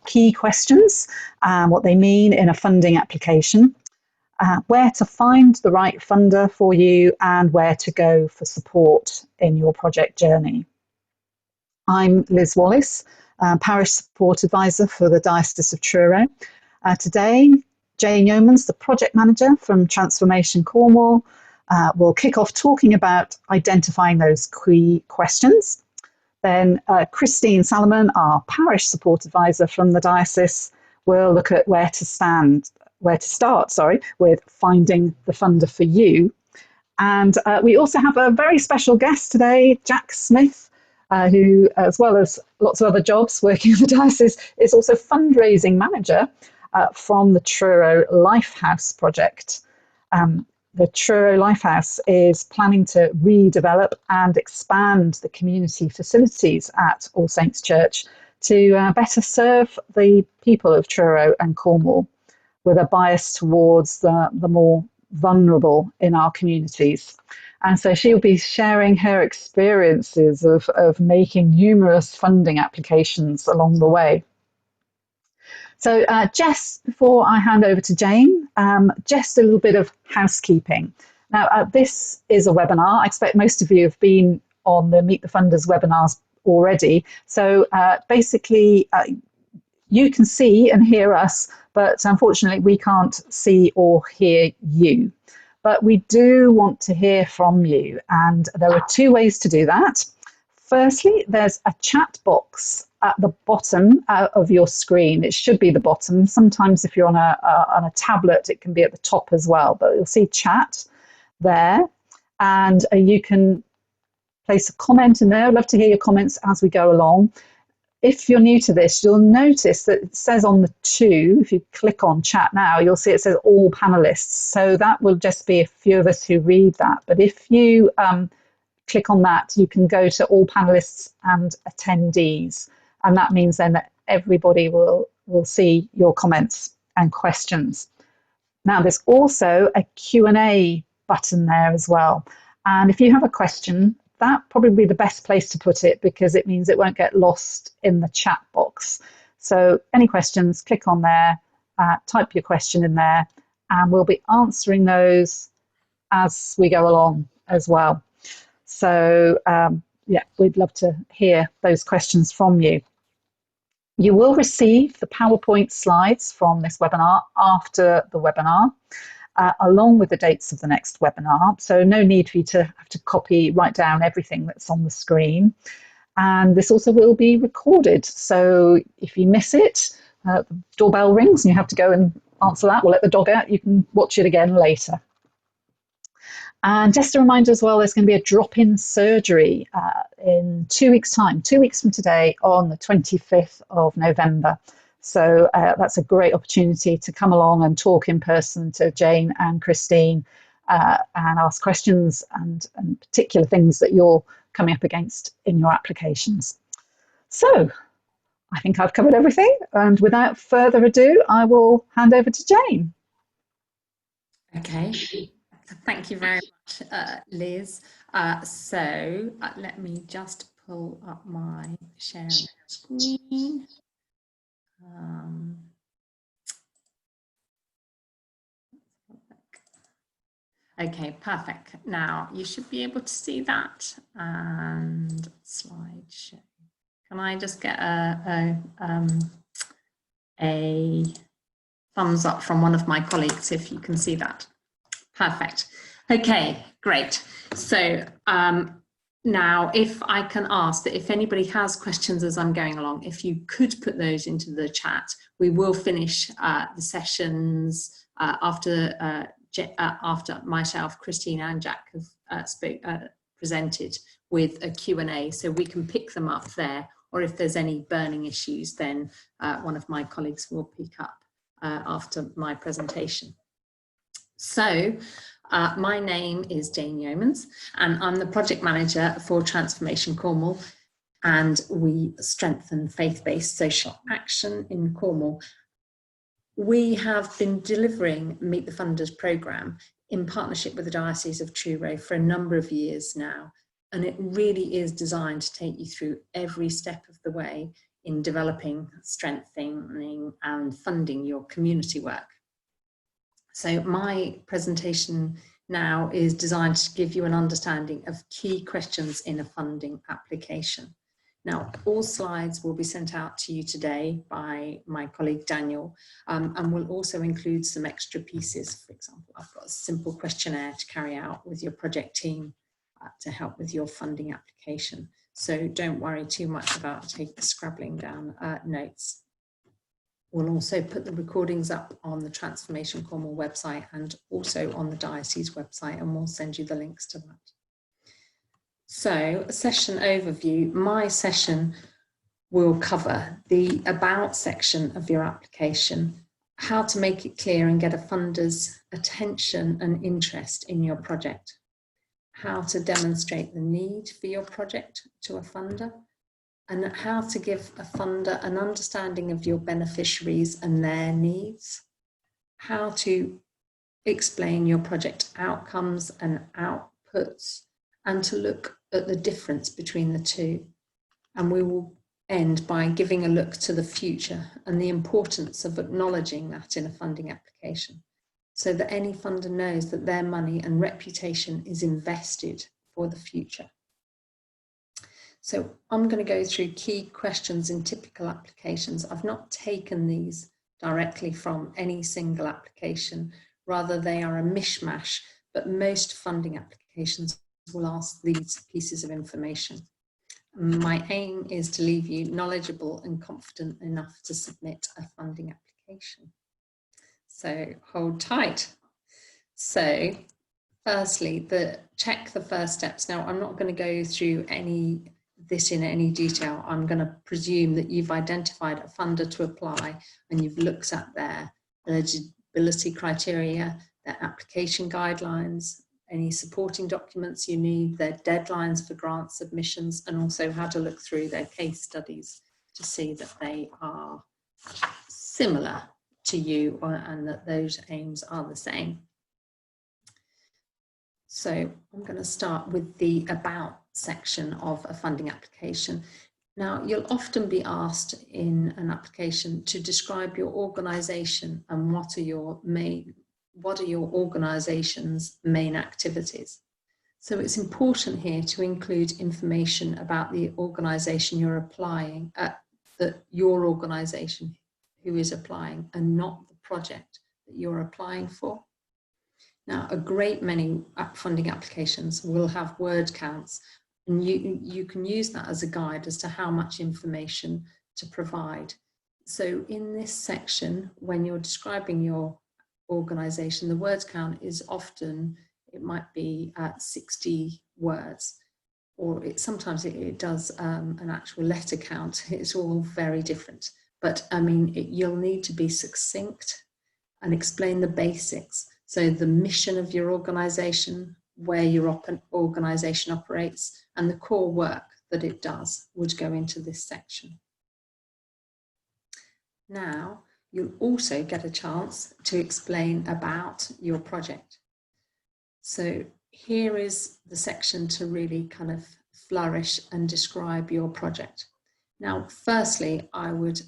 key questions, what they mean in a funding application, where to find the right funder for you, and where to go for support in your project journey. I'm Liz Wallace, Parish Support Advisor for the Diocese of Truro. Today, Jane Yeomans, the Project Manager from Transformation Cornwall, will kick off talking about identifying those key questions. Then Christine Salomon, our Parish Support Advisor from the Diocese, will look at where to start with finding the funder for you. And we also have a very special guest today, Jack Smith, who, as well as lots of other jobs working in the diocese, is also fundraising manager from the Truro Lifehouse project. The Truro Lifehouse is planning to redevelop and expand the community facilities at All Saints Church to better serve the people of Truro and Cornwall, with a bias towards the more vulnerable in our communities. And so she'll be sharing her experiences of making numerous funding applications along the way. So Jess, before I hand over to Jane, just a little bit of housekeeping. Now, this is a webinar. I expect most of you have been on the Meet the Funders webinars already. So basically, you can see and hear us, but unfortunately, we can't see or hear you. But we do want to hear from you, and there are two ways to do that. Firstly, there's a chat box at the bottom of your screen. It should be the bottom. Sometimes if you're on a tablet, it can be at the top as well, but you'll see chat there, and you can place a comment in there. I'd love to hear your comments as we go along. If you're new to this, you'll notice that it says on the two, if you click on chat now, you'll see it says all panelists. So that will just be a few of us who read that. But if you click on that, you can go to all panelists and attendees. And that means then that everybody will see your comments and questions. Now, there's also a Q&A button there as well. And if you have a question, that probably be the best place to put it, because it means it won't get lost in the chat box. So any questions, click on there, type your question in there, and we'll be answering those as we go along as well. So yeah, we'd love to hear those questions from you. You will receive the PowerPoint slides from this webinar after the webinar, along with the dates of the next webinar. So no need for you to have to write down everything that's on the screen. And this also will be recorded. So if you miss it, the doorbell rings and you have to go and answer that, we'll let the dog out. You can watch it again later. And just a reminder as well, there's going to be a drop-in surgery in 2 weeks' time, 2 weeks from today, on the 25th of November. So that's a great opportunity to come along and talk in person to Jane and Christine and ask questions and particular things that you're coming up against in your applications. So I think I've covered everything. And without further ado, I will hand over to Jane. Okay. Thank you very much, Liz. So let me just pull up my sharing screen. Okay, perfect. Now you should be able to see that, and slideshow. Can I just get a thumbs up from one of my colleagues if you can see that? Perfect. Okay, great. So now if I can ask that if anybody has questions as I'm going along, if you could put those into the chat. We will finish the sessions after myself, Christine and Jack have presented with a Q&A, so we can pick them up there, or if there's any burning issues, then one of my colleagues will pick up after my presentation. So my name is Jane Yeomans, and I'm the project manager for Transformation Cornwall, and we strengthen faith-based social action in Cornwall. We have been delivering Meet the Funders programme in partnership with the Diocese of Truro for a number of years now, and it really is designed to take you through every step of the way in developing, strengthening and funding your community work. So my presentation now is designed to give you an understanding of key questions in a funding application. Now, all slides will be sent out to you today by my colleague Daniel, and will also include some extra pieces. For example, I've got a simple questionnaire to carry out with your project team to help with your funding application. So don't worry too much about scrabbling down notes. We'll also put the recordings up on the Transformation Cornwall website and also on the diocese website, and we'll send you the links to that. So, session overview. My session will cover the About section of your application, how to make it clear and get a funder's attention and interest in your project, how to demonstrate the need for your project to a funder, and how to give a funder an understanding of your beneficiaries and their needs, how to explain your project outcomes and outputs, and to look at the difference between the two. And we will end by giving a look to the future and the importance of acknowledging that in a funding application, so that any funder knows that their money and reputation is invested for the future. So I'm going to go through key questions in typical applications. I've not taken these directly from any single application, rather they are a mishmash, but most funding applications will ask these pieces of information. My aim is to leave you knowledgeable and confident enough to submit a funding application. So hold tight. So firstly, check the first steps. Now, I'm not going to go through this in any detail. I'm going to presume that you've identified a funder to apply and you've looked at their eligibility criteria, their application guidelines, any supporting documents you need, their deadlines for grant submissions, and also how to look through their case studies to see that they are similar to you and that those aims are the same. So I'm going to start with the About section of a funding application. Now, you'll often be asked in an application to describe your organisation and what are your organisation's main activities. So it's important here to include information about the organisation you're applying, your organisation who is applying, and not the project that you're applying for. Now, a great many funding applications will have word counts, and you can use that as a guide as to how much information to provide. So in this section, when you're describing your organisation, the word count is often, it might be 60 words, or sometimes it does an actual letter count. It's all very different. But I mean, you'll need to be succinct and explain the basics. So the mission of your organisation, where your organisation operates, and the core work that it does would go into this section. Now, you'll also get a chance to explain about your project. So here is the section to really kind of flourish and describe your project. Now, firstly, I would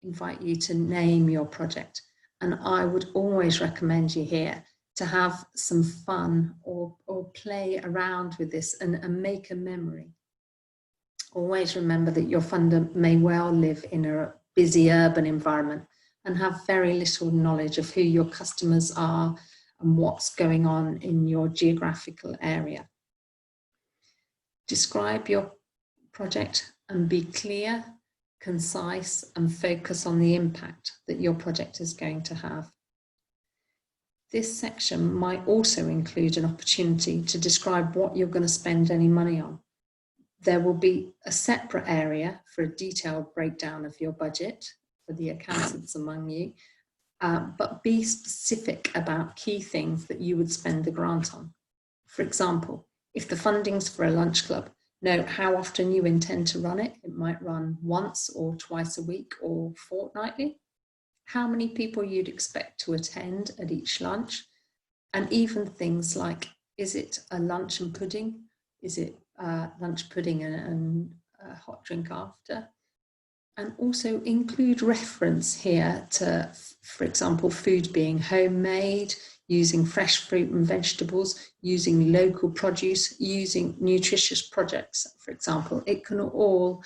invite you to name your project. And I would always recommend you here to have some fun or play around with this and make a memory. Always remember that your funder may well live in a busy urban environment and have very little knowledge of who your customers are and what's going on in your geographical area. Describe your project and be clear, concise, and focus on the impact that your project is going to have. This section might also include an opportunity to describe what you're going to spend any money on. There will be a separate area for a detailed breakdown of your budget for the accountants among you, but be specific about key things that you would spend the grant on. For example, if the funding's for a lunch club, know how often you intend to run it. It might run once or twice a week or fortnightly. How many people you'd expect to attend at each lunch, and even things like, is it a lunch and pudding? Is it lunch pudding and a hot drink after? And also include reference here to, for example, food being homemade, using fresh fruit and vegetables, using local produce, using nutritious projects, for example. It can all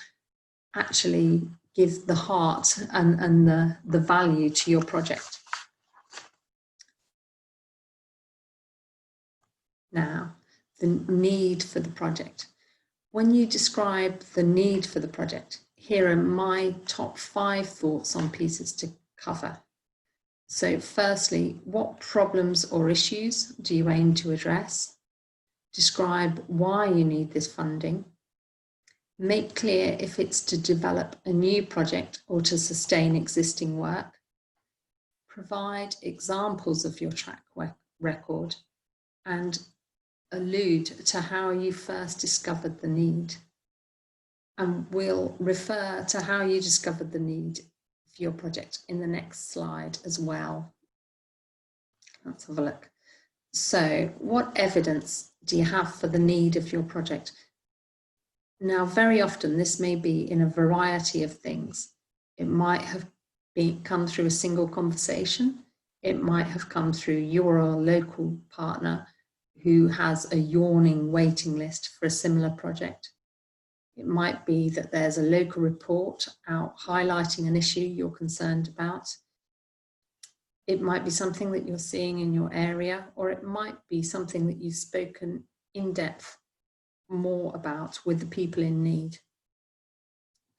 actually give the heart and the value to your project. Now, the need for the project. When you describe the need for the project, here are my top 5 thoughts on pieces to cover. So firstly, what problems or issues do you aim to address? Describe why you need this funding. Make clear if it's to develop a new project or to sustain existing work. Provide examples of your track record and allude to how you first discovered the need. And we'll refer to how you discovered the need for your project in the next slide as well. Let's have a look. So, what evidence do you have for the need of your project? Now, very often this may be in a variety of things. It might have come through a single conversation. It might have come through your local partner who has a yawning waiting list for a similar project. It might be that there's a local report out highlighting an issue you're concerned about. It might be something that you're seeing in your area, or it might be something that you've spoken in depth more about with the people in need.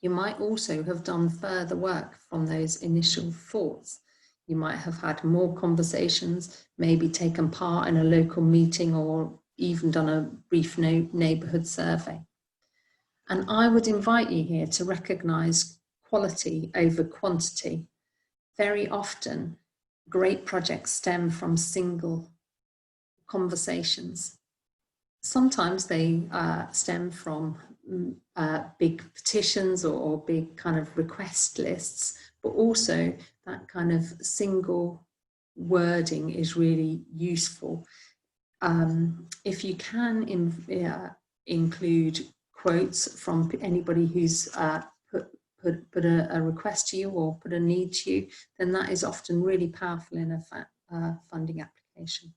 You might also have done further work from those initial thoughts. You might have had more conversations, maybe taken part in a local meeting or even done a brief neighbourhood survey. And I would invite you here to recognise quality over quantity. Very often, great projects stem from single conversations. Sometimes they stem from big petitions or big kind of request lists, but also that kind of single wording is really useful. If you can include quotes from anybody who's put a request to you or put a need to you, then that is often really powerful in a funding application.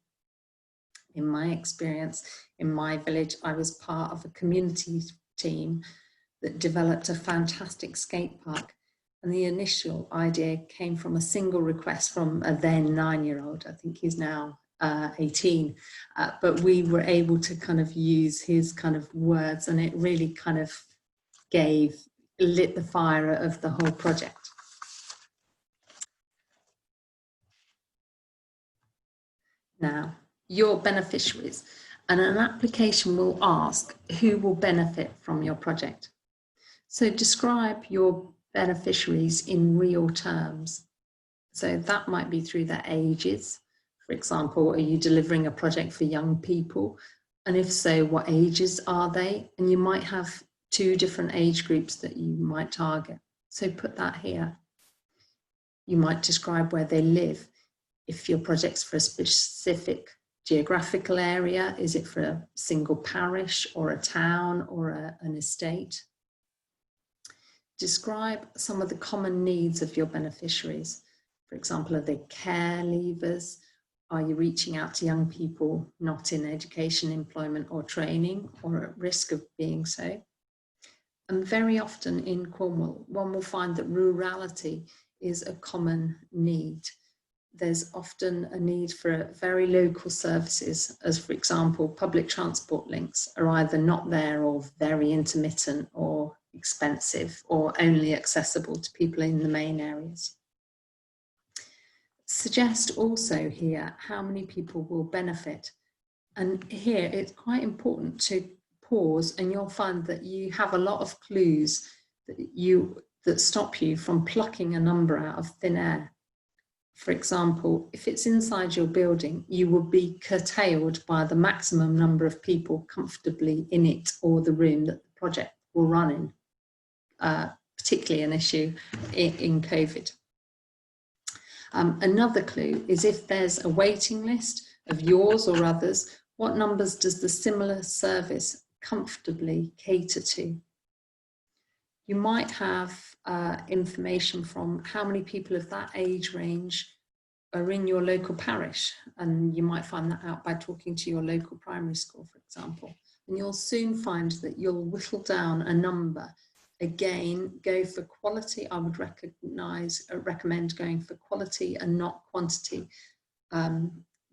In my experience, in my village, I was part of a community team that developed a fantastic skate park. And the initial idea came from a single request from a then 9-year-old. I think he's now 18. But we were able to kind of use his kind of words, and it really kind of lit the fire of the whole project. Now, your beneficiaries, and an application will ask who will benefit from your project. So describe your beneficiaries in real terms. So that might be through their ages. For example, are you delivering a project for young people? And if so, what ages are they? And you might have 2 different age groups that you might target. So put that here. You might describe where they live. If your project's for a specific geographical area, is it for a single parish or a town or an estate? Describe some of the common needs of your beneficiaries. For example, are they care leavers? Are you reaching out to young people not in education, employment or training, or at risk of being so? And very often in Cornwall, one will find that rurality is a common need. There's often a need for very local services, as for example, public transport links are either not there or very intermittent or expensive or only accessible to people in the main areas. Suggest also here how many people will benefit. And here it's quite important to pause, and you'll find that you have a lot of clues that stop you from plucking a number out of thin air. For example, if it's inside your building, you will be curtailed by the maximum number of people comfortably in it or the room that the project will run in, particularly an issue in COVID. Another clue is if there's a waiting list of yours or others, what numbers does the similar service comfortably cater to? You might have information from how many people of that age range are in your local parish, and you might find that out by talking to your local primary school, for example. And you'll soon find that you'll whittle down a number. Again, go for quality. I would recommend going for quality and not quantity.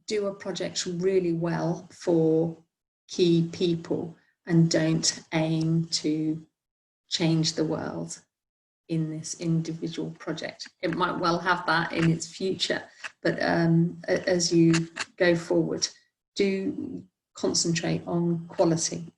Do a project really well for key people, and don't aim to change the world in this individual project. It might well have that in its future, but as you go forward, do concentrate on quality.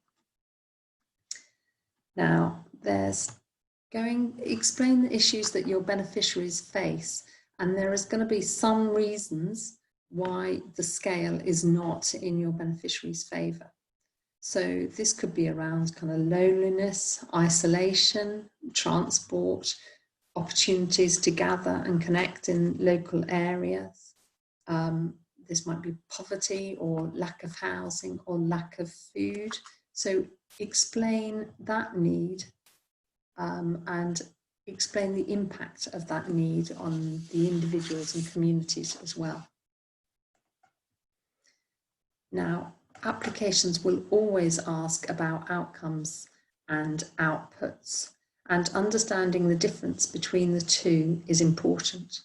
Now, explain the issues that your beneficiaries face, and there is going to be some reasons why the scale is not in your beneficiaries' favour. So this could be around kind of loneliness, isolation, transport, opportunities to gather and connect in local areas. This might be poverty or lack of housing or lack of food. So explain that need and explain the impact of that need on the individuals and communities as well. Now, applications will always ask about outcomes and outputs, and understanding the difference between the two is important.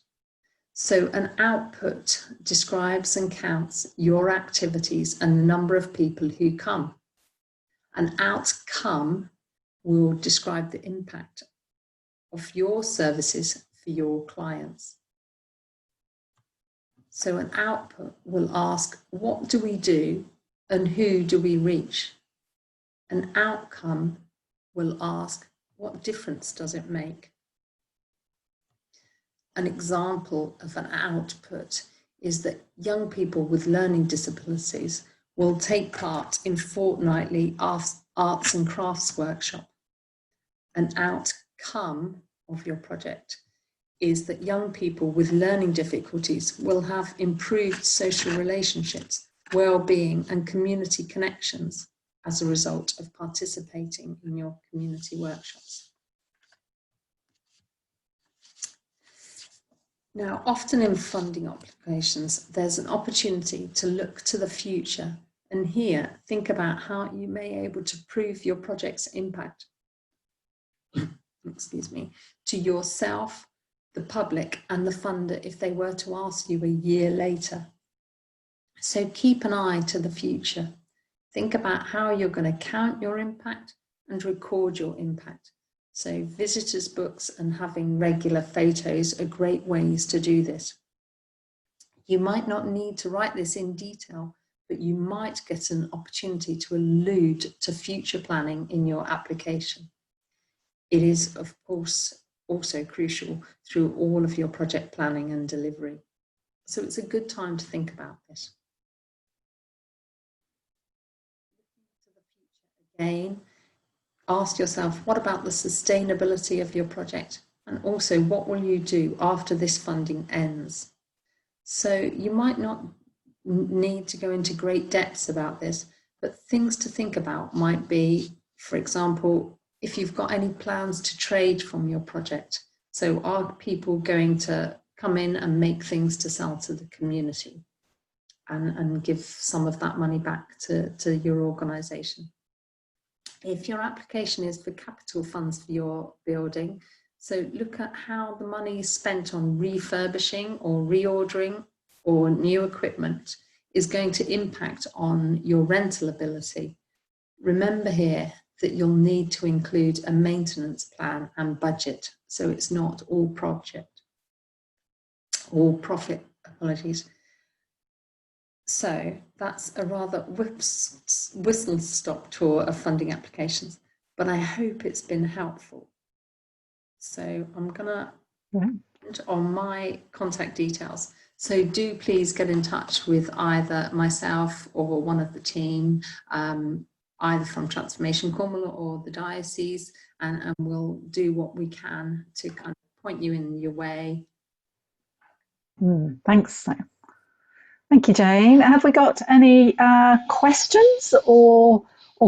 So an output describes and counts your activities and the number of people who come. An outcome will describe the impact of your services for your clients. So an output will ask, what do we do and who do we reach? An outcome will ask, what difference does it make? An example of an output is that young people with learning disabilities will take part in fortnightly arts and crafts workshop. An outcome of your project is that young people with learning difficulties will have improved social relationships, well-being and community connections as a result of participating in your community workshops. Now, often in funding applications, there's an opportunity to look to the future, and here think about how you may be able to prove your project's impact, excuse me, to yourself, the public and the funder if they were to ask you a year later. So keep an eye to the future. Think about how you're going to count your impact and record your impact. So visitors' books and having regular photos are great ways to do this. You might not need to write this in detail, but you might get an opportunity to allude to future planning in your application. It is, of course, also crucial through all of your project planning and delivery. So it's a good time to think about this. Again, ask yourself, what about the sustainability of your project? And also, what will you do after this funding ends? So you might not need to go into great depths about this, but things to think about might be, for example, if you've got any plans to trade from your project. So are people going to come in and make things to sell to the community and give some of that money back to your organisation? If your application is for capital funds for your building, so look at how the money spent on refurbishing or reordering or new equipment is going to impact on your rental ability. Remember here that you'll need to include a maintenance plan and budget, so it's not all profit, apologies. So that's a rather whistle-stop tour of funding applications, but I hope it's been helpful. So I'm gonna put on my contact details. So do please get in touch with either myself or one of the team, either from Transformation Carmel or the diocese, and we'll do what we can to kind of point you in your way. Thanks. Thank you, Jane. Have we got any questions or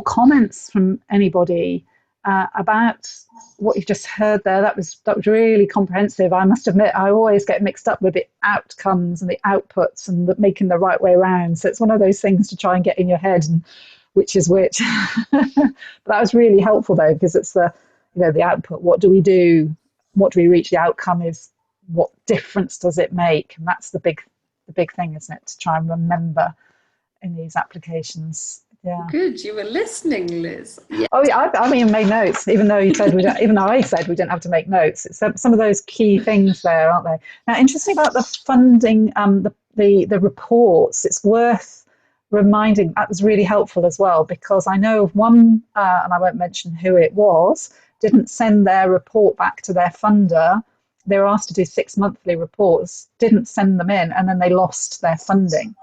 comments from anybody about what you've just heard there. That was really comprehensive. I must admit, I always get mixed up with the outcomes and the outputs and making the right way around. So it's one of those things to try and get in your head and which is which. But that was really helpful though, because it's the the output. What do we do? What do we reach? The outcome is what difference does it make? And that's the big thing, isn't it? To try and remember in these applications. Yeah. Good, you were listening, Liz. Yeah. Oh, yeah, I've even made notes, even though you said even though I said we didn't have to make notes. It's some of those key things there, aren't they? Now, interesting about the funding, the reports. It's worth reminding. That was really helpful as well, because I know of one, and I won't mention who it was, didn't send their report back to their funder. They were asked to do 6 monthly reports, didn't send them in, and then they lost their funding.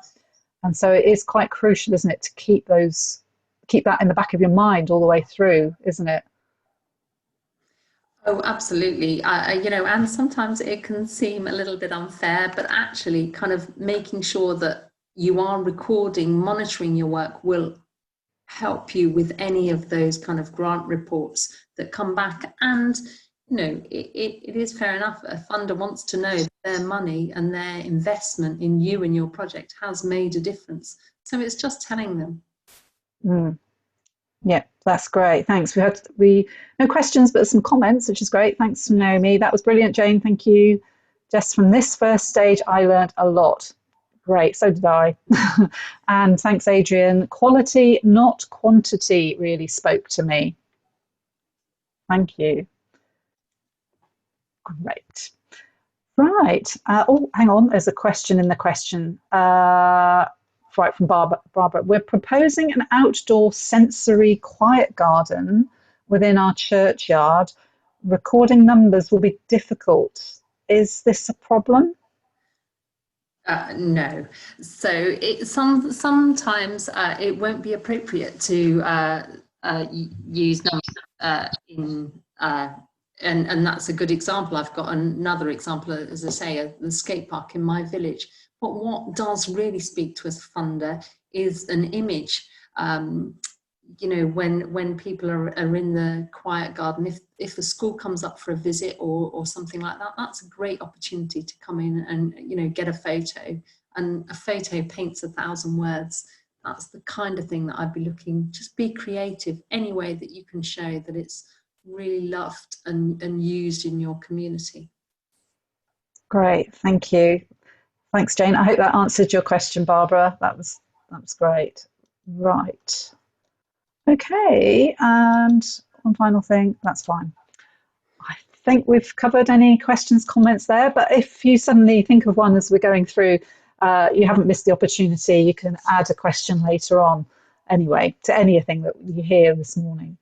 And so it is quite crucial, isn't it, to keep that in the back of your mind all the way through, isn't it? Oh, absolutely. And sometimes it can seem a little bit unfair, but actually kind of making sure that you are recording, monitoring your work will help you with any of those kind of grant reports that come back. And it is fair enough. A funder wants to know that their money and their investment in you and your project has made a difference. So it's just telling them. Yeah, that's great. Thanks. We no questions, but some comments, which is great. Thanks to Naomi. That was brilliant, Jane. Thank you. Just from this first stage, I learned a lot. Great. So did I. And thanks, Adrian. Quality, not quantity, really spoke to me. Thank you. Great. Right. Oh, hang on. There's a question in the question. Right, from Barbara. We're proposing an outdoor sensory quiet garden within our churchyard. Recording numbers will be difficult. Is this a problem? No. So sometimes it won't be appropriate to use numbers and that's a good example. I've got another example, as I say, the skate park in my village. But what does really speak to us, funder, is an image. When people are in the quiet garden, if the school comes up for a visit or something like that, that's a great opportunity to come in and get a photo. And a photo paints 1,000 words. That's the kind of thing that I'd be looking. Just be creative any way that you can show that it's really loved and used in your community. Great, thank you. Thanks, Jane. I hope that answered your question, Barbara. That was great. Right. Okay, and one final thing, that's fine. I think we've covered any questions, comments there, but if you suddenly think of one as we're going through, you haven't missed the opportunity, you can add a question later on anyway to anything that you hear this morning.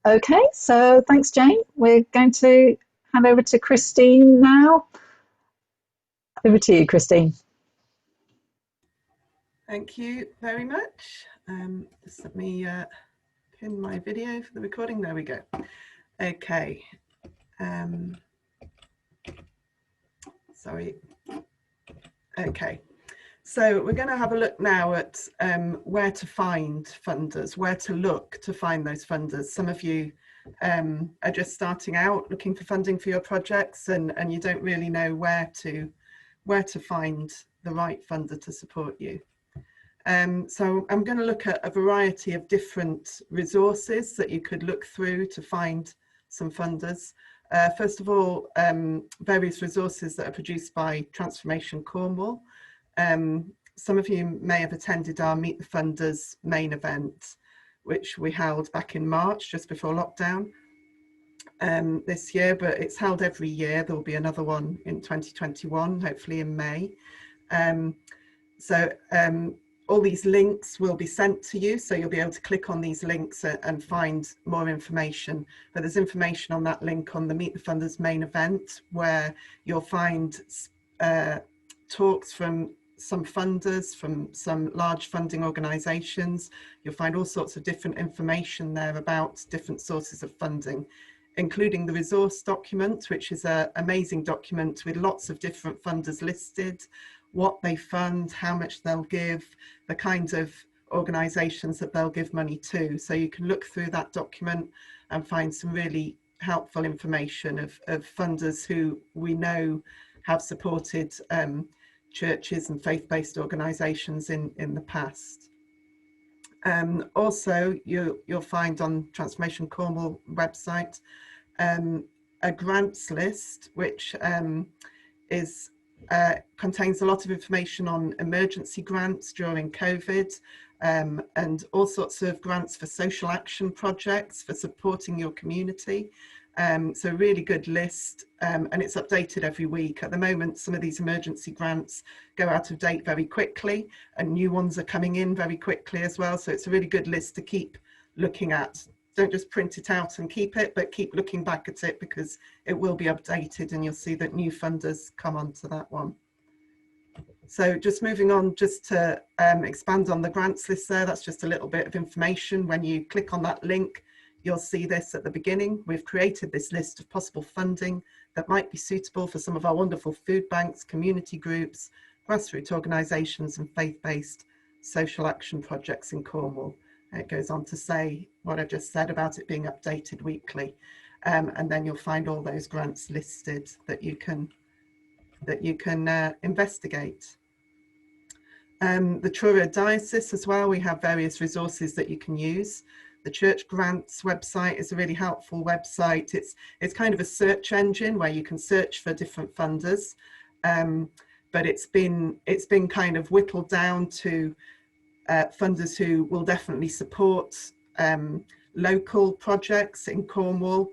Okay, so thanks, Jane. We're going to hand over to Christine now. Over to you, Christine. Thank you very much. Just let me pin my video for the recording. There we go. Okay. Sorry. Okay. So we're going to have a look now at where to find funders, where to look to find those funders. Some of you are just starting out looking for funding for your projects and you don't really know where to find the right funder to support you. So I'm going to look at a variety of different resources that you could look through to find some funders. First of all, various resources that are produced by Transformation Cornwall. Some of you may have attended our Meet the Funders main event, which we held back in March, just before lockdown this year, but it's held every year. There will be another one in 2021, hopefully in May. All these links will be sent to you, so you'll be able to click on these links and find more information. But there's information on that link on the Meet the Funders main event, where you'll find talks from some funders, from some large funding organisations. You'll find all sorts of different information there about different sources of funding, including the resource document, which is an amazing document with lots of different funders listed, what they fund, how much they'll give, the kinds of organisations that they'll give money to. So you can look through that document and find some really helpful information of funders who we know have supported churches and faith-based organisations in the past. Also, you'll find on Transformation Cornwall website a grants list, which contains a lot of information on emergency grants during COVID, and all sorts of grants for social action projects for supporting your community. So a really good list, and it's updated every week. At the moment, some of these emergency grants go out of date very quickly, and new ones are coming in very quickly as well. So it's a really good list to keep looking at. Don't just print it out and keep it, but keep looking back at it, because it will be updated and you'll see that new funders come onto that one. So just moving on, just to expand on the grants list there, that's just a little bit of information. When you click on that link, you'll see this at the beginning. We've created this list of possible funding that might be suitable for some of our wonderful food banks, community groups, grassroots organisations and faith-based social action projects in Cornwall. It goes on to say what I just said about it being updated weekly, and then you'll find all those grants listed that you can investigate. The Truro Diocese as well, we have various resources that you can use. The Church Grants website is a really helpful website. It's kind of a search engine where you can search for different funders, but it's been kind of whittled down to funders who will definitely support local projects in Cornwall.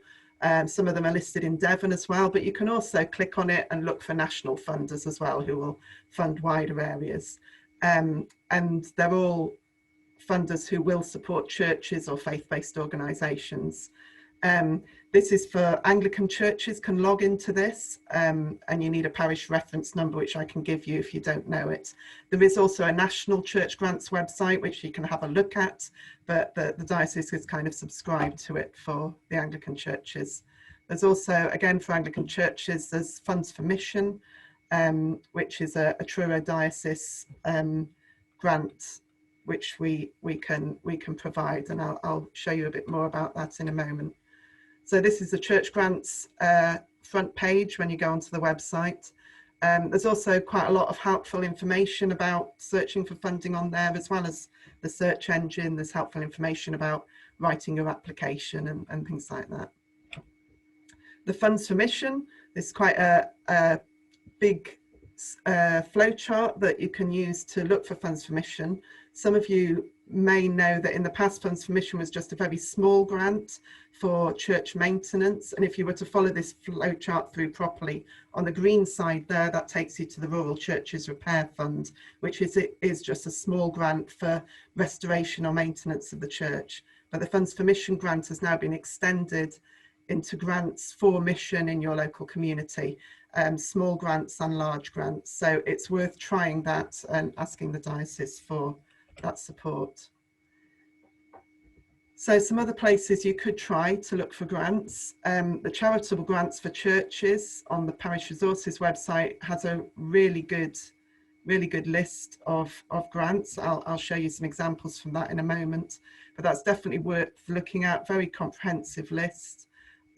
Some of them are listed in Devon as well, but you can also click on it and look for national funders as well who will fund wider areas. And they're all funders who will support churches or faith-based organisations. This is for Anglican churches, can log into this, and you need a parish reference number, which I can give you if you don't know it. There is also a national church grants website, which you can have a look at, but the diocese has kind of subscribed to it for the Anglican churches. There's also, again, for Anglican churches, there's Funds for Mission, which is a Truro Diocese grant, which we can provide, and I'll show you a bit more about that in a moment. So this is the Church Grants front page when you go onto the website. There's also quite a lot of helpful information about searching for funding on there, as well as the search engine. There's helpful information about writing your application and things like that. The Funds for Mission, this is quite a big flow chart that you can use to look for funds for mission. Some of you may know that in the past, Funds for Mission was just a very small grant for church maintenance, and if you were to follow this flow chart through properly, on the green side there, that takes you to the Rural Churches Repair Fund, which is just a small grant for restoration or maintenance of the church. But the Funds for Mission grant has now been extended into grants for mission in your local community, small grants and large grants. So it's worth trying that and asking the diocese for that support. So some other places you could try to look for grants. The Charitable Grants for Churches on the Parish Resources website has a really good list of grants. I'll show you some examples from that in a moment, but that's definitely worth looking at. Very comprehensive list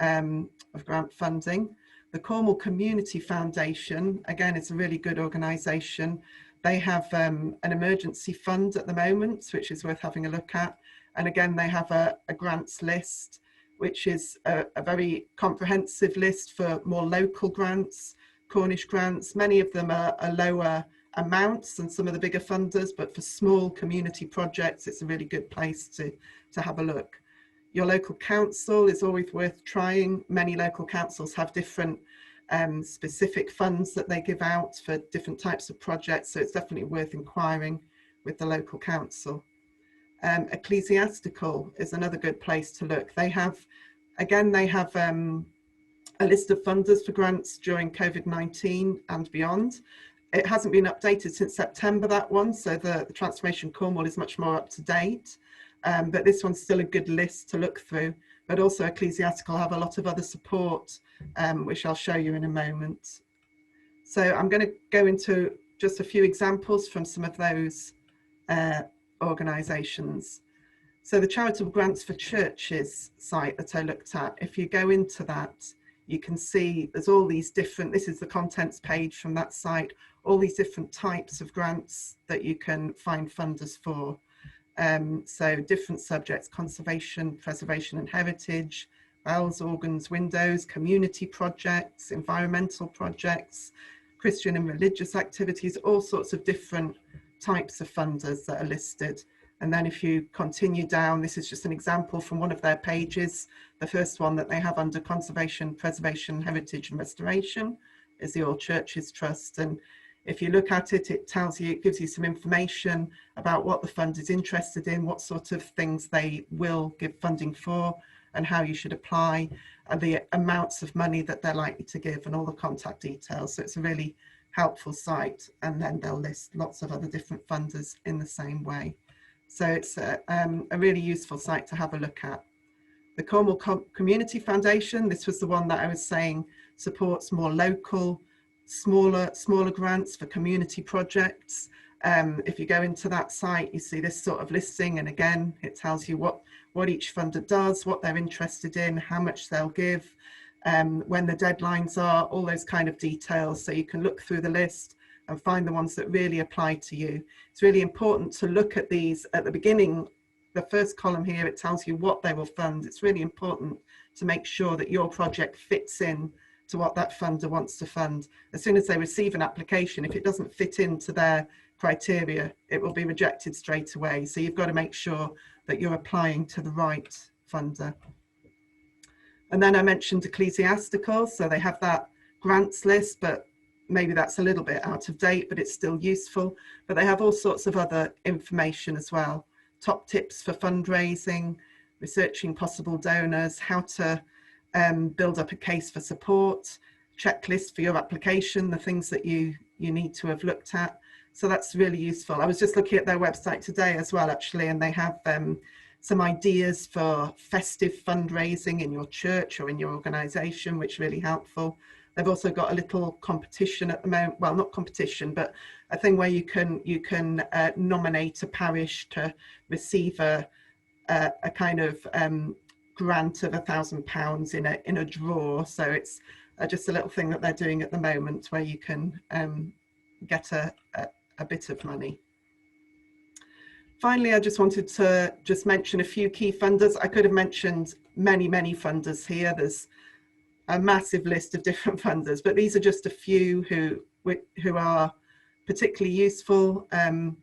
of grant funding. The Cornwall Community Foundation, again, it's a really good organisation. They have an emergency fund at the moment, which is worth having a look at. And again, they have a grants list, which is a very comprehensive list for more local grants, Cornish grants. Many of them are lower amounts than some of the bigger funders, but for small community projects, it's a really good place to have a look. Your local council is always worth trying. Many local councils have different specific funds that they give out for different types of projects, so it's definitely worth inquiring with the local council. Ecclesiastical is another good place to look. They have a list of funders for grants during COVID-19 and beyond. It hasn't been updated since September, that one, so the Transformation Cornwall is much more up to date. But this one's still a good list to look through. But also Ecclesiastical have a lot of other support, which I'll show you in a moment. So I'm going to go into just a few examples from some of those organisations. So the Charitable Grants for Churches site that I looked at, if you go into that, you can see there's all these different, this is the contents page from that site, all these different types of grants that you can find funders for. So different subjects: conservation, preservation and heritage, bells, organs, windows, community projects, environmental projects, Christian and religious activities, all sorts of different types of funders that are listed. And then if you continue down, this is just an example from one of their pages. The first one that they have under conservation, preservation, heritage and restoration is the All Churches Trust. And if you look at it, it tells you, it gives you some information about what the fund is interested in, what sort of things they will give funding for, and how you should apply, and the amounts of money that they're likely to give, and all the contact details. So it's a really helpful site. And then they'll list lots of other different funders in the same way. So it's a really useful site to have a look at. The Cornwall Community Foundation, this was the one that I was saying supports more local, smaller grants for community projects. If you go into that site, you see this sort of listing, and again, it tells you what each funder does, what they're interested in, how much they'll give, when the deadlines are, all those kind of details. So you can look through the list and find the ones that really apply to you. It's really important to look at these at the beginning. The first column here, it tells you what they will fund. It's really important to make sure that your project fits in to what that funder wants to fund. As soon as they receive an application, if it doesn't fit into their criteria, it will be rejected straight away. So you've got to make sure that you're applying to the right funder. And then I mentioned ecclesiastical, so they have that grants list, but maybe that's a little bit out of date, but it's still useful. But they have all sorts of other information as well. Top tips for fundraising, researching possible donors, how to build up a case for support, checklist for your application, the things that you need to have looked at. So that's really useful. I was just looking at their website today as well, actually, and they have some ideas for festive fundraising in your church or in your organisation, which is really helpful. They've also got a little competition at the moment, well, not competition, but a thing where you can nominate a parish to receive a kind of grant of £1,000 in a draw. So it's just a little thing that they're doing at the moment where you can get a bit of money. Finally, I just wanted to mention a few key funders. I could have mentioned many funders here. There's a massive list of different funders, but these are just a few who are particularly useful and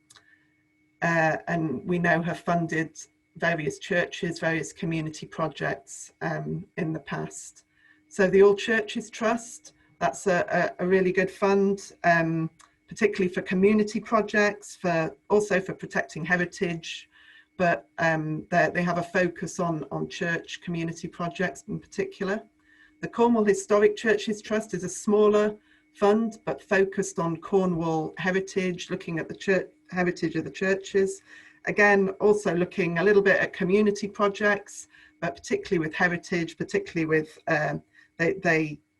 we know have funded various churches, various community projects in the past. So the All Churches Trust, that's a really good fund, particularly for community projects, also for protecting heritage, but they have a focus on church community projects in particular. The Cornwall Historic Churches Trust is a smaller fund, but focused on Cornwall heritage, looking at the heritage of the churches. Again, also looking a little bit at community projects, but particularly with heritage, particularly with,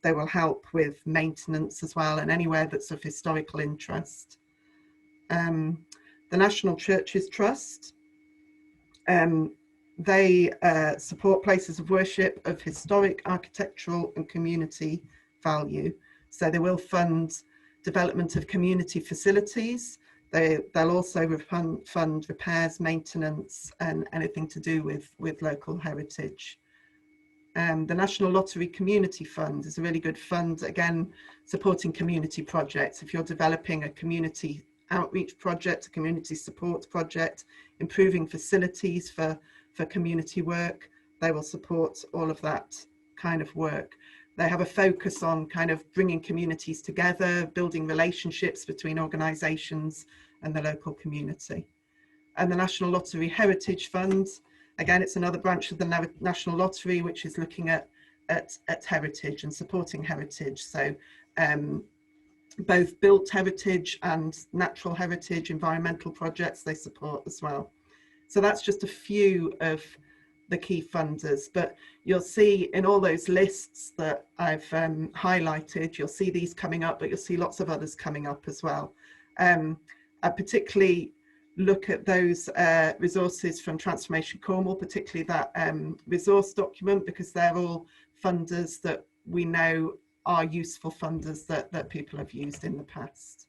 they will help with maintenance as well, and anywhere that's of historical interest. The National Churches Trust, they support places of worship of historic, architectural and community value. So they will fund development of community facilities. They'll also fund repairs, maintenance and anything to do with local heritage. The National Lottery Community Fund is a really good fund, again, supporting community projects. If you're developing a community outreach project, a community support project, improving facilities for community work, they will support all of that kind of work. They have a focus on kind of bringing communities together, building relationships between organisations and the local community. And the National Lottery Heritage Fund, again, it's another branch of the National Lottery, which is looking at heritage and supporting heritage. So both built heritage and natural heritage, environmental projects they support as well. So that's just a few of the key funders, but you'll see in all those lists that I've highlighted, you'll see these coming up, but you'll see lots of others coming up as well. I particularly look at those resources from Transformation Cornwall, particularly that resource document, because they're all funders that we know are useful funders that people have used in the past.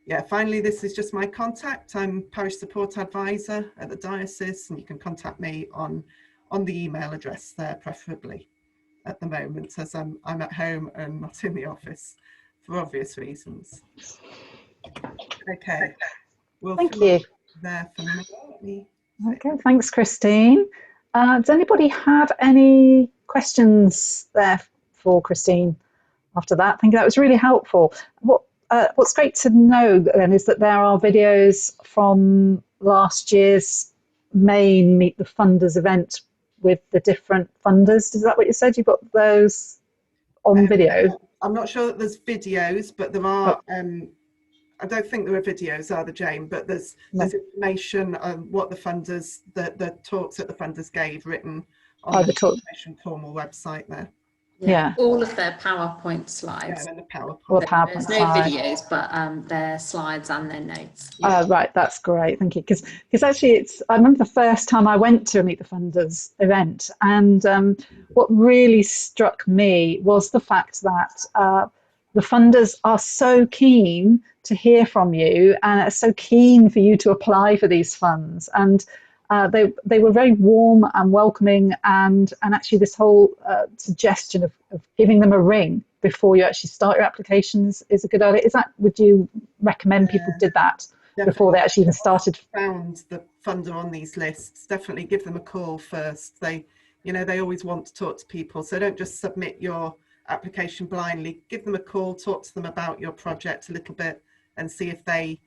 Yeah, finally, this is just my contact. I'm Parish Support Advisor at the Diocese, and you can contact me on the email address there, preferably at the moment, as I'm at home and not in the office for obvious reasons. Okay, we'll Thank you. there for now. Okay, thanks, Christine. Does anybody have any questions there for Christine after that? I think that was really helpful. What's great to know then is that there are videos from last year's main Meet the Funders event with the different funders. Is that what you said? You've got those on video? I'm not sure that there's videos, but there are. I don't think there are videos, are there, Jane? But there's information on what the funders, the talks that the funders gave, written on the Transformation Cornwall website there. Yeah, all of their PowerPoint slides. Yeah, and the PowerPoint. Well, PowerPoint There's no videos, but their slides and their notes. Yeah. Right, that's great, thank you. Because actually, I remember the first time I went to a Meet the Funders event, and what really struck me was the fact that the funders are so keen to hear from you and are so keen for you to apply for these funds. And they were very warm and welcoming, and actually this whole suggestion of giving them a ring before you actually start your applications is a good idea. Would you recommend people did that before they actually even started? Found the funder on these lists, definitely give them a call first. They always want to talk to people, so don't just submit your application blindly. Give them a call, talk to them about your project a little bit, and see if they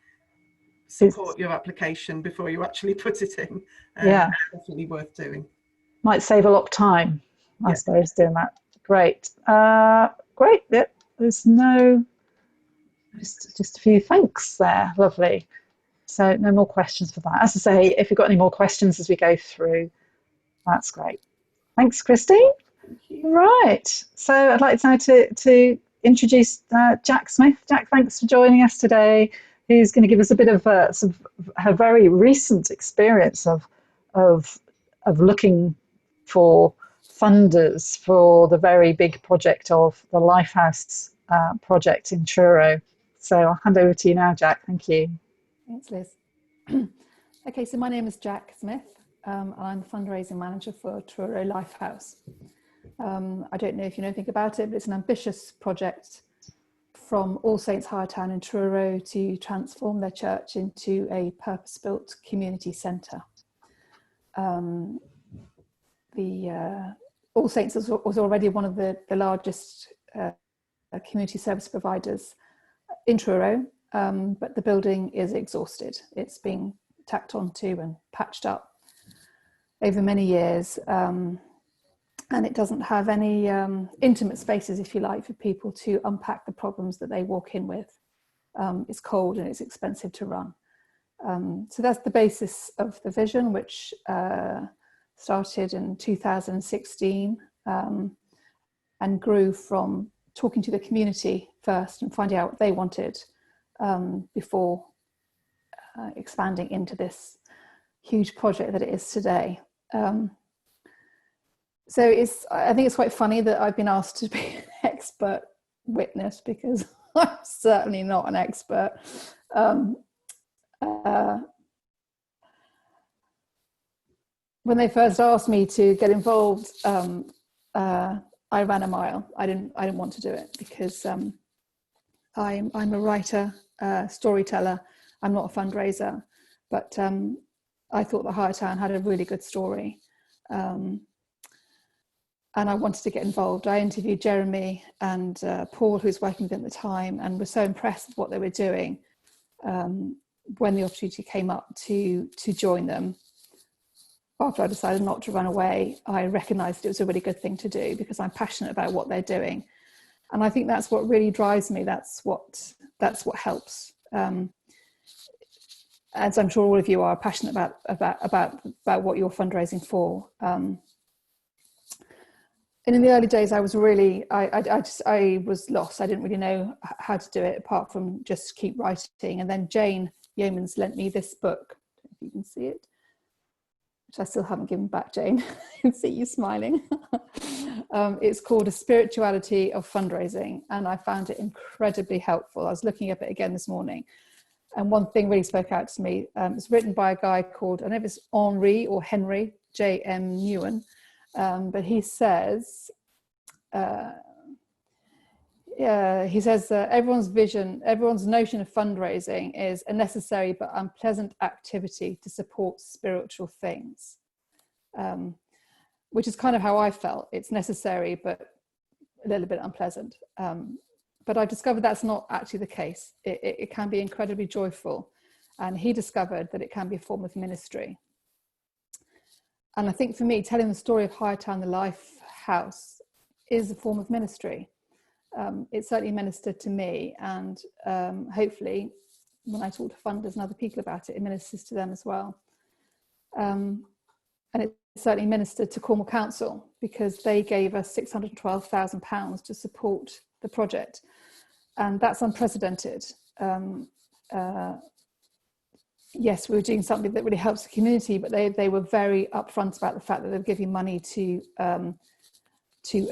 support your application before you actually put it in. Yeah, definitely worth doing. Might save a lot of time, I suppose, doing that. Great. Great. Yep. There's just a few thanks there. Lovely. So no more questions for that. As I say, if you've got any more questions as we go through, that's great. Thanks, Christine. Right. So I'd like now to introduce Jack Smith. Jack, thanks for joining us today. Who's going to give us a bit of her very recent experience of looking for funders for the very big project of the Lifehouse project in Truro. So I'll hand over to you now, Jack. Thank you. Thanks, Liz. Okay, so my name is Jack Smith, and I'm the fundraising manager for Truro Lifehouse. I don't know if you know anything about it, but it's an ambitious project from All Saints Higher Town in Truro to transform their church into a purpose-built community centre. All Saints was already one of the largest community service providers in Truro, but the building is exhausted. It's being tacked onto and patched up over many years, and it doesn't have any intimate spaces, if you like, for people to unpack the problems that they walk in with. It's cold and it's expensive to run. So that's the basis of the vision, which started in 2016 and grew from talking to the community first and finding out what they wanted before expanding into this huge project that it is today. So I think it's quite funny that I've been asked to be an expert witness, because I'm certainly not an expert. When they first asked me to get involved, I ran a mile. I didn't want to do it because I'm a writer, storyteller. I'm not a fundraiser, but I thought the Higher Town had a really good story. And I wanted to get involved. I interviewed Jeremy and Paul, who was working with them at the time, and was so impressed with what they were doing. When the opportunity came up to join them, after I decided not to run away, I recognised it was a really good thing to do because I'm passionate about what they're doing. And I think that's what really drives me. That's what helps. As I'm sure all of you are passionate about what you're fundraising for. And in the early days, I was really, I was lost. I didn't really know how to do it apart from just keep writing. And then Jane Yeoman's lent me this book, I don't know if you can see it, which I still haven't given back, Jane. I can see you smiling. It's called A Spirituality of Fundraising, and I found it incredibly helpful. I was looking up it again this morning, and one thing really spoke out to me. It's written by a guy called, I don't know if it's Henri or Henry, J.M. Newen, but he says, everyone's notion of fundraising is a necessary but unpleasant activity to support spiritual things, which is kind of how I felt. It's necessary but a little bit unpleasant. But I discovered that's not actually the case. It can be incredibly joyful. And he discovered that it can be a form of ministry. And I think for me, telling the story of Hightown, the Life House, is a form of ministry. It certainly ministered to me, and hopefully when I talk to funders and other people about it, it ministers to them as well. And it certainly ministered to Cornwall Council, because they gave us £612,000 to support the project, and that's unprecedented. Yes, we were doing something that really helps the community, but they were very upfront about the fact that they were giving money to a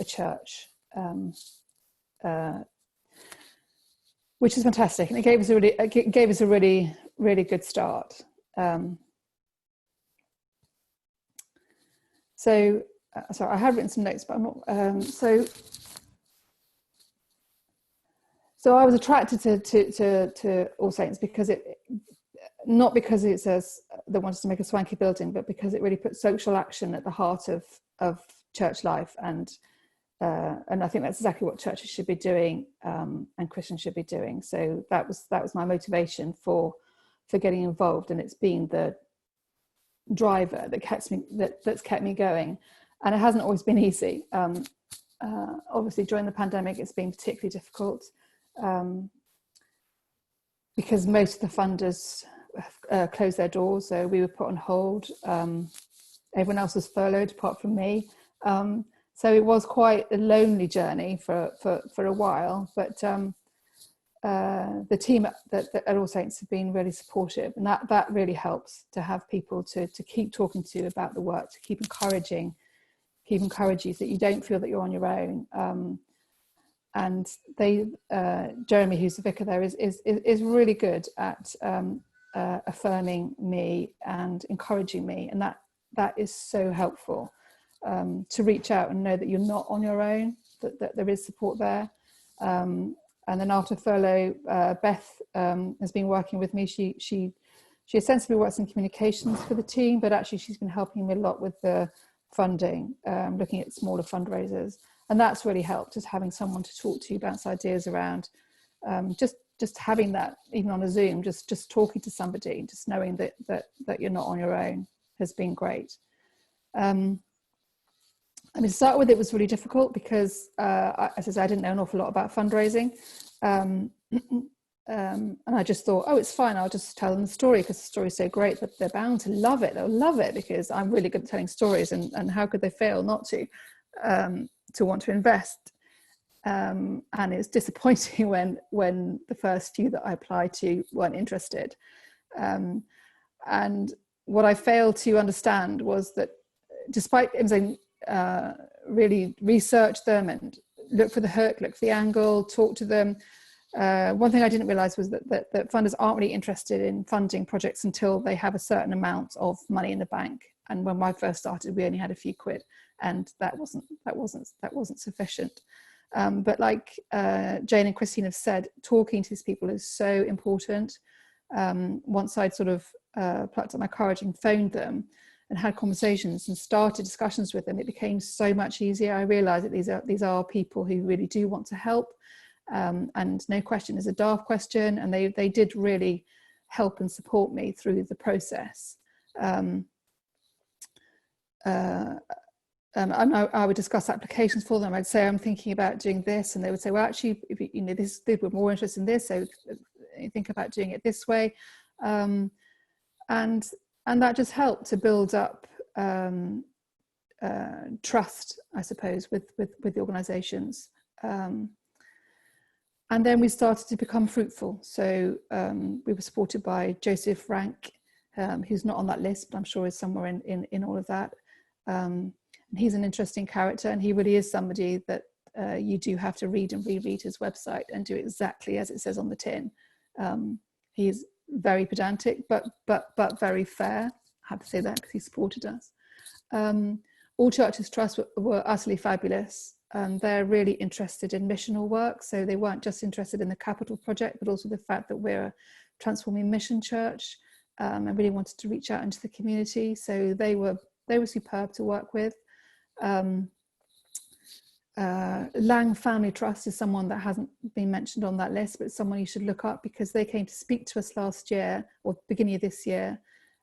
church. Which is fantastic, and it gave us a really good start. Sorry, I have written some notes, but I'm not. So I was attracted to All Saints because not because it says they wanted to make a swanky building, but because it really put social action at the heart of church life, and I think that's exactly what churches should be doing, and Christians should be doing. So that was my motivation for getting involved, and it's been the driver that's kept me going. And it hasn't always been easy. Obviously, during the pandemic, it's been particularly difficult because most of the funders closed their doors, so we were put on hold. Everyone else was furloughed apart from me. So it was quite a lonely journey for a while, but the team at All Saints have been really supportive, and that really helps to have people to keep talking to about the work, to keep encouraging you so that you don't feel that you're on your own. And Jeremy, who's the vicar there, is really good at affirming me and encouraging me, and that is so helpful. To reach out and know that you're not on your own, that there is support there. And then after furlough, Beth has been working with me. She essentially works in communications for the team, but actually she's been helping me a lot with the funding, looking at smaller fundraisers. And that's really helped, just having someone to talk to, bounce ideas around. Just having that, even on a Zoom, just talking to somebody, just knowing that you're not on your own has been great. I mean, to start with, it was really difficult because, as I said, I didn't know an awful lot about fundraising. And I just thought, oh, it's fine, I'll just tell them the story because the story's so great that they're bound to love it. They'll love it because I'm really good at telling stories, and how could they fail not to want to invest? And it's disappointing when the first few that I applied to weren't interested. And what I failed to understand was that despite saying, really research them and look for the hook, look for the angle, talk to them. One thing I didn't realize was that funders aren't really interested in funding projects until they have a certain amount of money in the bank. And when I first started, we only had a few quid, and that wasn't sufficient. But like Jane and Christine have said, talking to these people is so important. Once I'd sort of plucked up my courage and phoned them and had conversations and started discussions with them, it became so much easier. I realized that these are people who really do want to help, and no question is a daft question, and they did really help and support me through the process. And I would discuss applications for them. I'd say, I'm thinking about doing this, and they would say, well, actually, if we're more interested in this, so think about doing it this way. And that just helped to build up trust, I suppose, with the organisations. And then we started to become fruitful. So we were supported by Joseph Rank, who's not on that list, but I'm sure is somewhere in all of that. And he's an interesting character, and he really is somebody that you do have to read and reread his website and do exactly as it says on the tin. He's very pedantic, but very fair. I have to say that because he supported us. All Churches Trust were utterly fabulous. They're really interested in missional work, so they weren't just interested in the capital project, but also the fact that we're a transforming mission church, and really wanted to reach out into the community. So they were superb to work with. Lang Family Trust is someone that hasn't been mentioned on that list, but it's someone you should look up, because they came to speak to us last year or beginning of this year,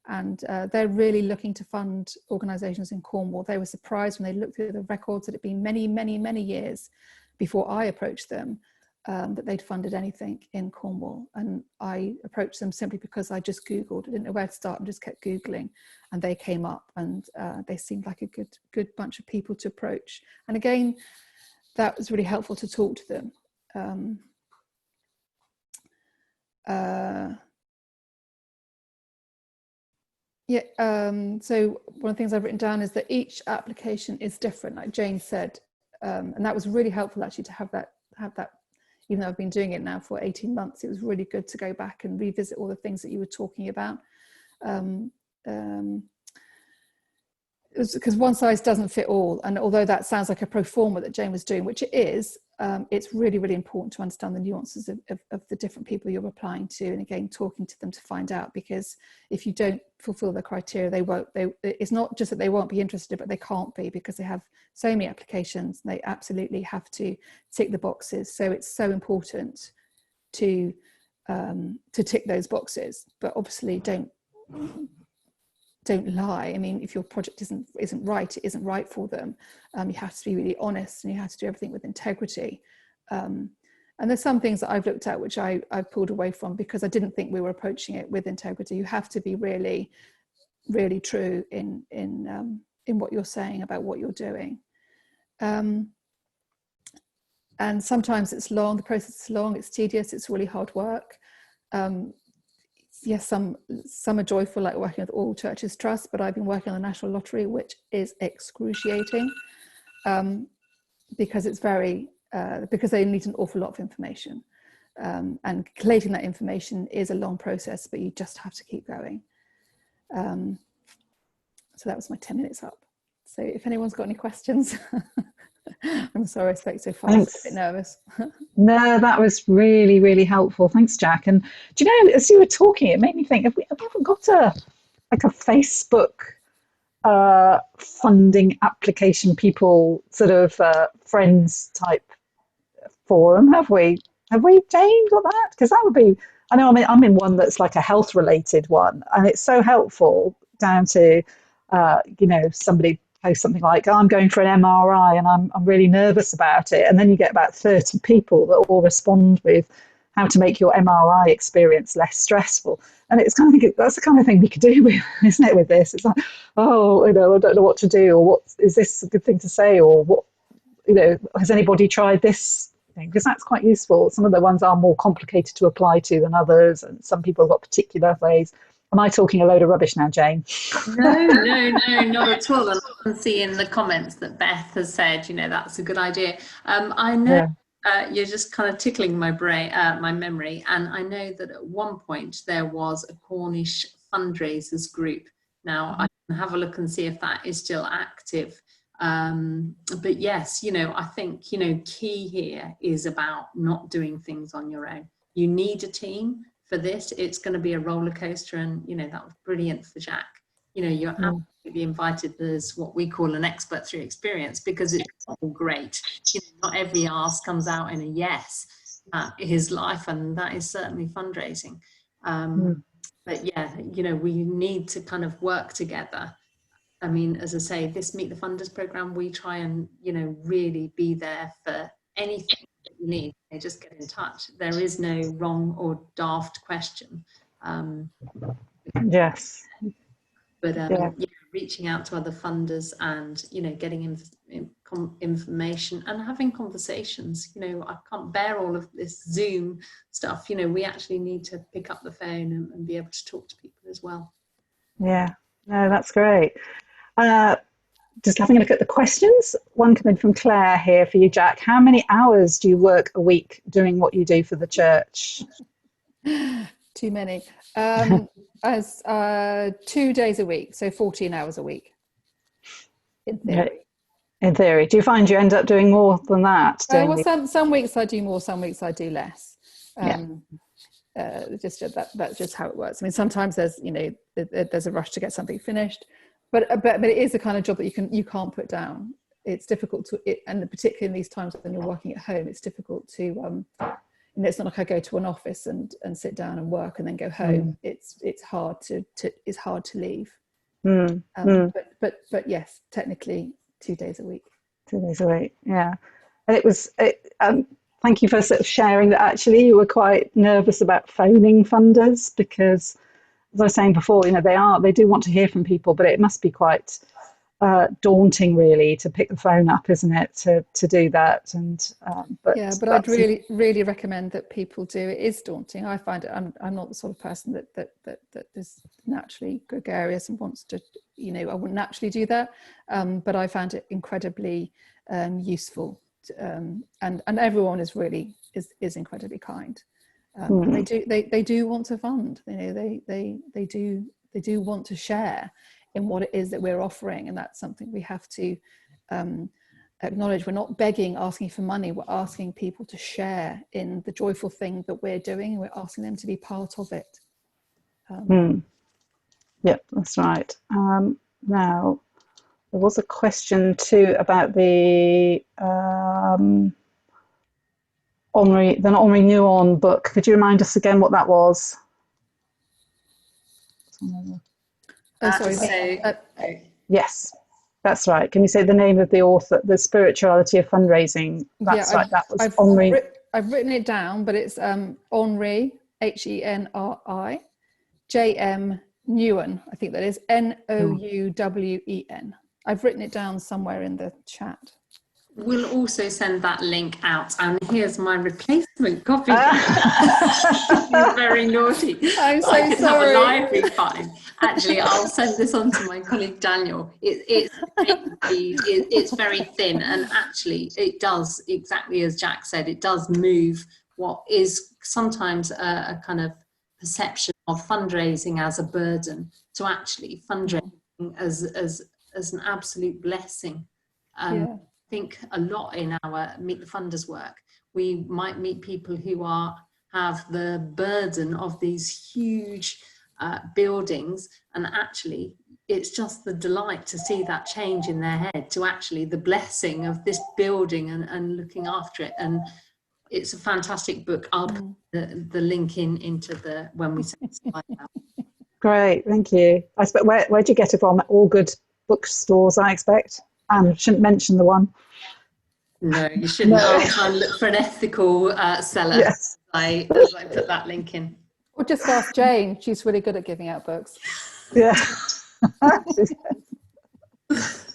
and they're really looking to fund organisations in Cornwall. They were surprised when they looked through the records that it had been many years before I approached them that they'd funded anything in Cornwall. And I approached them simply because I just Googled. I didn't know where to start and just kept Googling, and they came up, and they seemed like a good bunch of people to approach. And again, that was really helpful to talk to them. So one of the things I've written down is that each application is different, like Jane said, and that was really helpful actually to have that. Even though I've been doing it now for 18 months, it was really good to go back and revisit all the things that you were talking about. Because one size doesn't fit all, and although that sounds like a pro forma that Jane was doing, which it is, it's really important to understand the nuances of the different people you're applying to, and again talking to them to find out, because if you don't fulfill the criteria, it's not just that they won't be interested, but they can't be, because they have so many applications. They absolutely have to tick the boxes. So it's so important to tick those boxes, but obviously don't lie. I mean, if your project isn't right, it isn't right for them. You have to be really honest, and you have to do everything with integrity. And there's some things that I've looked at which I've pulled away from, because I didn't think we were approaching it with integrity. You have to be really true in what you're saying about what you're doing. And sometimes it's long. The process is long. It's tedious. It's really hard work. Yes, some are joyful, like working with All Churches Trust, but I've been working on the National Lottery, which is excruciating, because it's because they need an awful lot of information, and collating that information is a long process, but you just have to keep going. So that was my 10 minutes up. So if anyone's got any questions, I'm sorry I spoke so fast. Thanks. I'm a bit nervous. No, that was really helpful. Thanks, Jack. And do you know, as you were talking, it made me think: have we ever got a Facebook funding application people sort of friends type forum? Have we, Jane, got that? Because that would be. I know I'm in one that's like a health related one, and it's so helpful down to somebody post something like, I'm going for an MRI and I'm really nervous about it. And then you get about 30 people that all respond with how to make your MRI experience less stressful. And it's kind of, that's the kind of thing we could do with, isn't it, with this? It's like, I don't know what to do, or what is this a good thing to say, or what, has anybody tried this thing? Because that's quite useful. Some of the ones are more complicated to apply to than others, and some people have got particular ways. Am I talking a load of rubbish now, Jane? No, not at all. And I can see in the comments that Beth has said, that's a good idea. I know you're just kind of tickling my brain, my memory. And I know that at one point there was a Cornish fundraisers group. Now I can have a look and see if that is still active. But yes, I think, key here is about not doing things on your own. You need a team. For this, it's going to be a roller coaster, and that was brilliant for Jack. You're absolutely invited as what we call an expert through experience, because it's all great. Not every ask comes out in a yes. That is life, and that is certainly fundraising. But yeah, we need to kind of work together. I mean, as I say, this Meet the Funders program, we try and really be there for anything that you need. They just get in touch. There is no wrong or daft question. Yes. But reaching out to other funders and getting information and having conversations. You know, I can't bear all of this Zoom stuff. You know, we actually need to pick up the phone and be able to talk to people as well. Yeah, no, that's great. Just having a look at the questions. One coming from Claire here for you, Jack. How many hours do you work a week doing what you do for the church? Too many. As 2 days a week, so 14 hours a week, in theory. In theory. Do you find you end up doing more than that? Well, some weeks I do more, some weeks I do less. That's just how it works. I mean, sometimes there's, you know, there's a rush to get something finished, but it is the kind of job that you can't put down. It's difficult and particularly in these times when you're working at home, it's difficult to, you know, it's not like I go to an office and sit down and work and then go home. It's hard to leave. But yes, technically 2 days a week. 2 days a week, yeah. And thank you for sort of sharing that. Actually, you were quite nervous about phoning funders because, as I was saying before, you know, they do want to hear from people, but it must be quite daunting, really, to pick the phone up, isn't it, to do that? And but I'd really recommend that people do. It is daunting. I find it. I'm not the sort of person that is naturally gregarious and wants to, you know, I wouldn't naturally do that. But I found it incredibly useful. And everyone is incredibly kind. They do want to fund. You know, they do want to share in what it is that we're offering, and that's something we have to acknowledge. We're not begging, asking for money. We're asking people to share in the joyful thing that we're doing. We're asking them to be part of it. Yep, that's right. Now, there was a question too about the Henri Nouwen book. Could you remind us again what that was? Yes, that's right. Can you say the name of the author, The Spirituality of Fundraising? That's right, that was Henri. I've written it down, but it's Henri, Henri, J.M. Nouwen, I think that is, Nouwen. I've written it down somewhere in the chat. We'll also send that link out, and here's my replacement copy. You're very naughty. I'm so I could sorry. have a library fine. Actually, I'll send this on to my colleague Daniel. It's very thin, and actually it does, exactly as Jack said, it does move what is sometimes a kind of perception of fundraising as a burden to actually fundraising as an absolute blessing. I think a lot in our Meet the Funders work, we might meet people who have the burden of these huge buildings, and actually it's just the delight to see that change in their head to actually the blessing of this building and looking after it. And it's a fantastic book. I'll put the link into the when we send the slide out. Great, thank you. I expect where'd you get it from? All good bookstores, I expect. And shouldn't mention the one. No, you shouldn't. No. I'll try and look for an ethical seller. Yes. as I put that link in. Or just ask Jane. She's really good at giving out books. Yeah.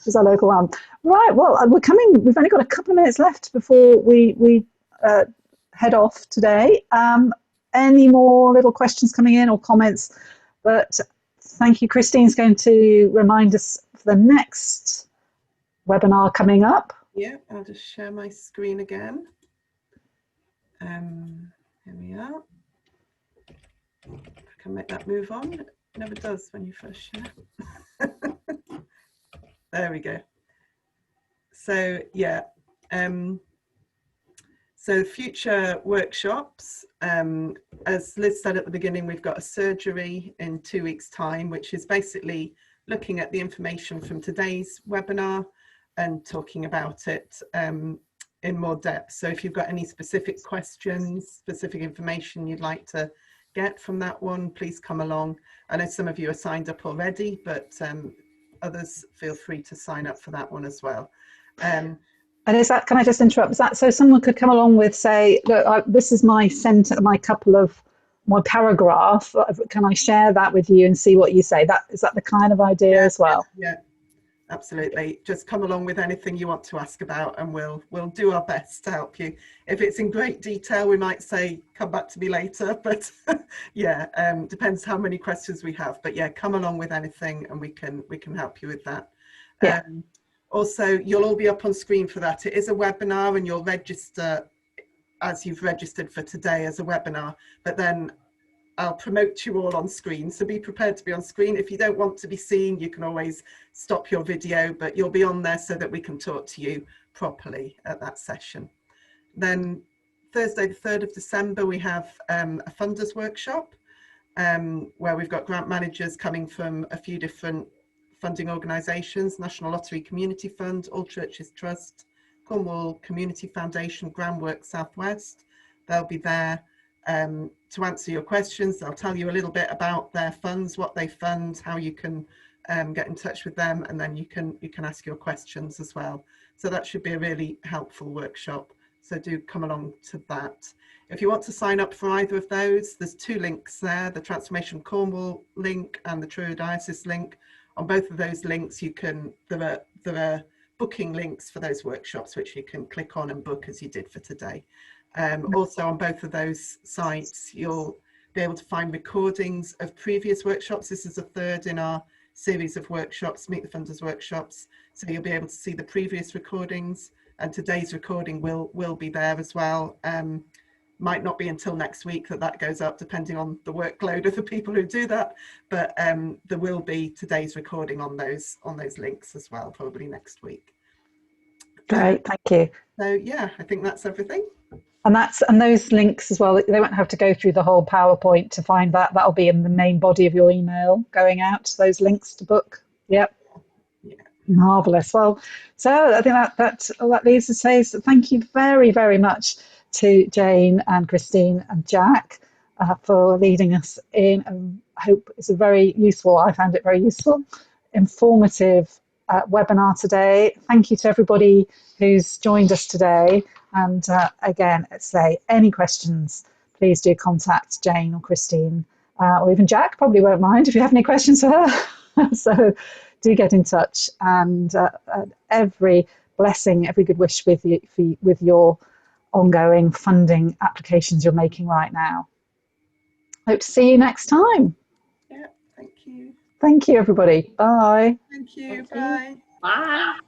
She's our local one. Right, well, we've only got a couple of minutes left before we head off today. Any more little questions coming in or comments? But thank you. Christine's going to remind us for the next webinar coming up. Yeah, I'll just share my screen again. Here we are. If I can make that move on. It never does when you first share. There we go. So yeah, so future workshops, as Liz said at the beginning, we've got a surgery in 2 weeks' time, which is basically looking at the information from today's webinar and talking about it in more depth. So if you've got any specific questions, specific information you'd like to get from that one, please come along. I know some of you are signed up already, but others feel free to sign up for that one as well. And is that, can I just interrupt? Is that so someone could come along with, say, look, this is my my paragraph. Can I share that with you and see what you say? Is that the kind of idea as well? Yeah. absolutely. Just come along with anything you want to ask about, and we'll do our best to help you. If it's in great detail, we might say come back to me later, but yeah, depends how many questions we have. But yeah, come along with anything and we can help you with that. Yeah. Also, you'll all be up on screen for that. It is a webinar, and you'll register as you've registered for today as a webinar, but then I'll promote you all on screen, so be prepared to be on screen. If you don't want to be seen, you can always stop your video, but you'll be on there so that we can talk to you properly at that session. Then Thursday the 3rd of December, we have a funders workshop where we've got grant managers coming from a few different funding organisations: National Lottery Community Fund, All Churches Trust, Cornwall Community Foundation, Groundwork Southwest. They'll be there to answer your questions. They'll tell you a little bit about their funds, what they fund, how you can get in touch with them, and then you can ask your questions as well. So that should be a really helpful workshop. So do come along to that. If you want to sign up for either of those, there's 2 links there, the Transformation Cornwall link and the Truro Diocese link. On both of those links, there are booking links for those workshops, which you can click on and book as you did for today. Also on both of those sites, you'll be able to find recordings of previous workshops. This is the 3rd in our series of workshops, Meet the Funders workshops. So you'll be able to see the previous recordings, and today's recording will be there as well. Might not be until next week that goes up, depending on the workload of the people who do that. But there will be today's recording on those links as well, probably next week. Great, thank you. So yeah, I think that's everything. And those links as well, they won't have to go through the whole PowerPoint to find that. That'll be in the main body of your email going out, those links to book. Yep. Yeah. Marvellous. Well, so I think that leaves us to say so thank you very, very much to Jane and Christine and Jack for leading us in. I hope it's I found it very useful, informative webinar today. Thank you to everybody who's joined us today. And again, say any questions, please do contact Jane or Christine, or even Jack probably won't mind if you have any questions for her. So do get in touch, and every blessing, every good wish with you with your ongoing funding applications you're making right now. Hope to see you next time. Yeah, thank you. Thank you, everybody. Bye. Thank you. Thank you. Bye. Bye.